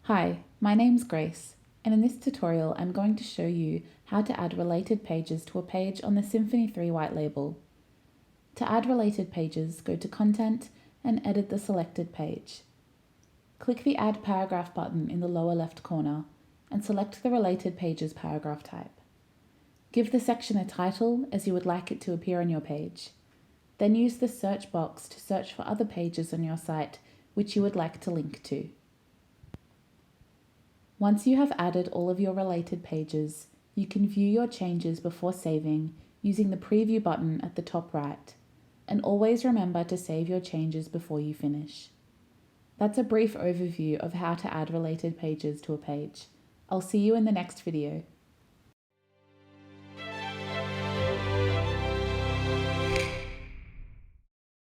Hi, my name's Grace, and in this tutorial I'm going to show you how to add related pages to a page on the Symphony3 WhiteLabel. To add related pages, go to Content and edit the selected page. Click the Add Paragraph button in the lower left corner and select the Related Pages paragraph type. Give the section a title as you would like it to appear on your page. Then use the search box to search for other pages on your site which you would like to link to. Once you have added all of your related pages, you can view your changes before saving using the Preview button at the top right, and always remember to save your changes before you finish. That's a brief overview of how to add related pages to a page. I'll see you in the next video.